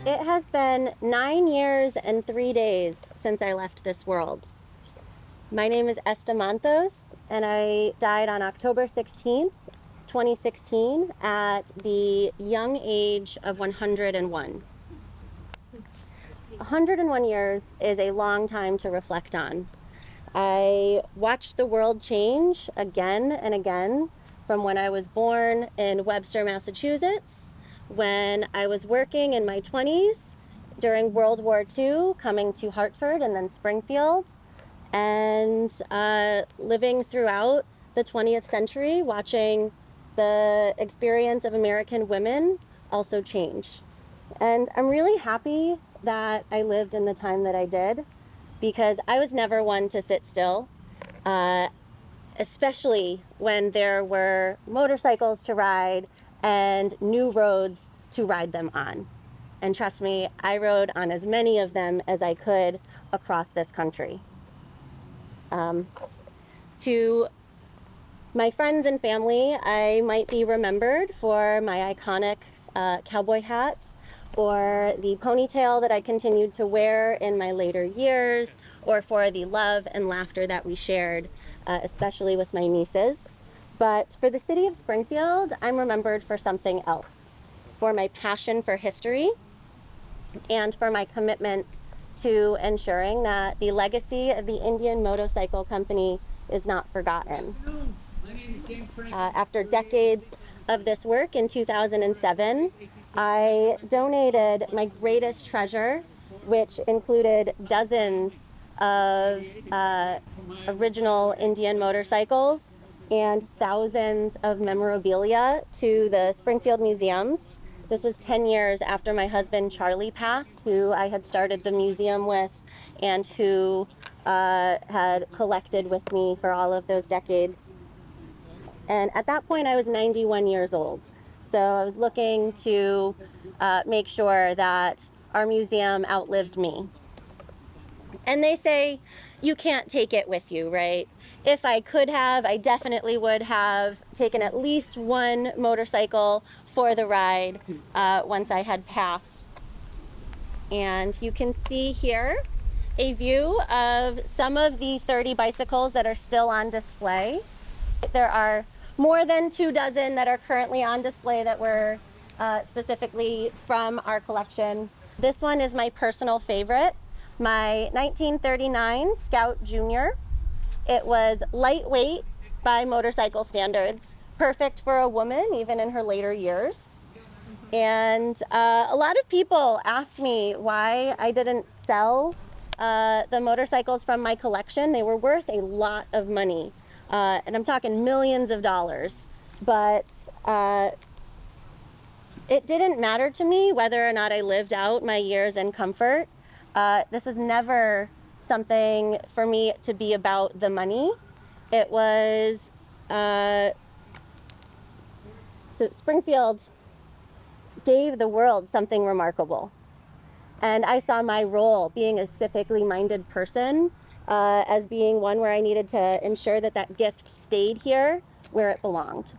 It has been 9 years and 3 days since I left this world. My name is Esta Manthos, and I died on October 16th, 2016, at the young age of 101. 101 years is a long time to reflect on. I watched the world change again and again, from when I was born in Webster, Massachusetts, when I was working in my 20s during World War II, coming to Hartford and then Springfield, and living throughout the 20th century, watching the experience of American women also change. And I'm really happy that I lived in the time that I did, because I was never one to sit still, especially when there were motorcycles to ride and new roads to ride them on. And trust me, I rode on as many of them as I could across this country. To my friends and family, I might be remembered for my iconic cowboy hat, or the ponytail that I continued to wear in my later years, or for the love and laughter that we shared, especially with my nieces. But for the city of Springfield, I'm remembered for something else, for my passion for history and for my commitment to ensuring that the legacy of the Indian Motorcycle Company is not forgotten. After decades of this work, in 2007, I donated my greatest treasure, which included dozens of original Indian motorcycles and thousands of memorabilia, to the Springfield museums. This was 10 years after my husband Carlee passed, who I had started the museum with and who had collected with me for all of those decades. And at that point, I was 91 years old. So I was looking to make sure that our museum outlived me. And they say, you can't take it with you, right? If I could have, I definitely would have taken at least one motorcycle for the ride once I had passed. And you can see here a view of some of the 30 bicycles that are still on display. There are more than 24 that are currently on display that were specifically from our collection. This one is my personal favorite, my 1939 Scout Junior. It was lightweight by motorcycle standards, perfect for a woman even in her later years. And a lot of people asked me why I didn't sell the motorcycles from my collection. They were worth a lot of money. And I'm talking millions of dollars, but it didn't matter to me whether or not I lived out my years in comfort. This was never something for me to be about the money. It was, so Springfield gave the world something remarkable. And I saw my role, being a civically minded person, as being one where I needed to ensure that that gift stayed here where it belonged.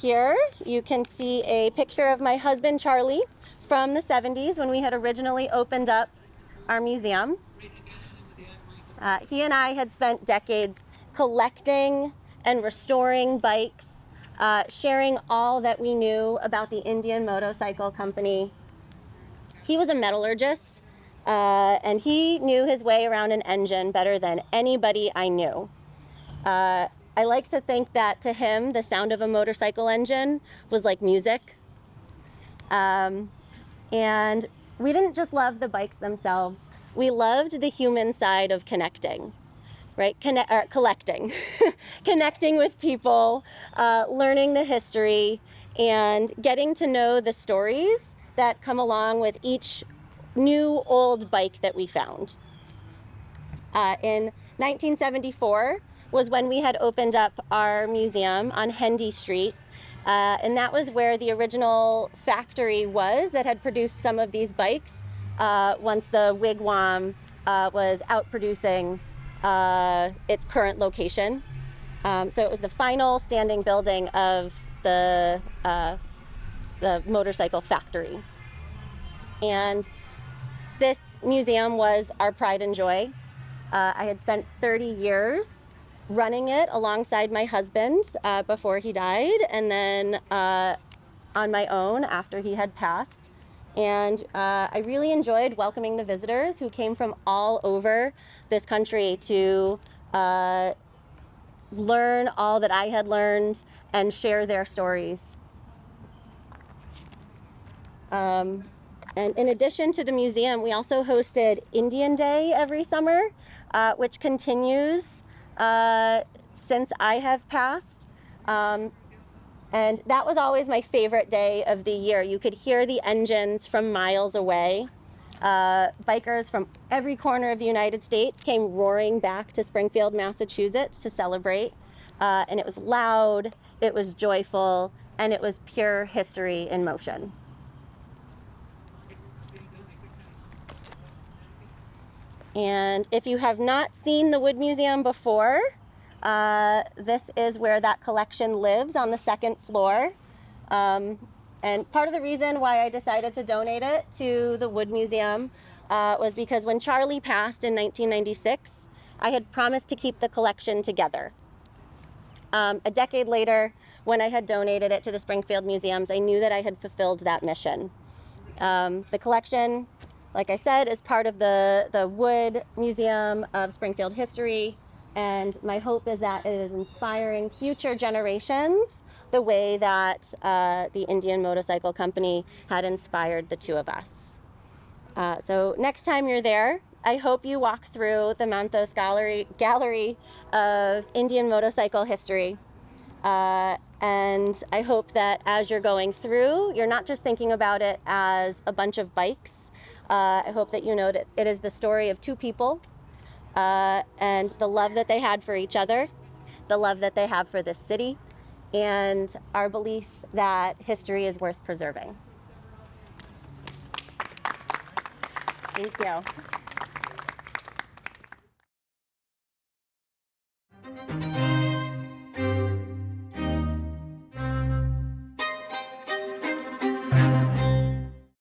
Here you can see a picture of my husband Carlee from the 70s when we had originally opened up our museum. He and I had spent decades collecting and restoring bikes, sharing all that we knew about the Indian Motorcycle Company. He was a metallurgist, and he knew his way around an engine better than anybody I knew. I like to think that to him, the sound of a motorcycle engine was like music. And we didn't just love the bikes themselves. We loved the human side of connecting, right? Collecting, connecting with people, learning the history, and getting to know the stories that come along with each new old bike that we found. In 1974 was when we had opened up our museum on Hendy Street. And that was where the original factory was that had produced some of these bikes once the wigwam was outproducing its current location. So it was the final standing building of the motorcycle factory. And this museum was our pride and joy. I had spent 30 years running it alongside my husband before he died, and then on my own after he had passed. And I really enjoyed welcoming the visitors who came from all over this country to learn all that I had learned and share their stories. And in addition to the museum, we also hosted Indian Day every summer, which continues since I have passed. And that was always my favorite day of the year. You could hear the engines from miles away. Bikers from every corner of the United States came roaring back to Springfield, Massachusetts to celebrate. And it was loud, it was joyful, and it was pure history in motion. And if you have not seen the Wood Museum before, this is where that collection lives, on the second floor. And part of the reason why I decided to donate it to the Wood Museum was because when Carlee passed in 1996, I had promised to keep the collection together. A decade later, when I had donated it to the Springfield Museums, I knew that I had fulfilled that mission. The collection, like I said, is part of the Wood Museum of Springfield History, and my hope is that it is inspiring future generations the way that the Indian Motorcycle Company had inspired the two of us. So next time you're there, I hope you walk through the Manthos Gallery of Indian motorcycle history. And I hope that as you're going through, you're not just thinking about it as a bunch of bikes. I hope that you know that it is the story of two people and the love that they had for each other, the love that they have for this city, and our belief that history is worth preserving. Thank you.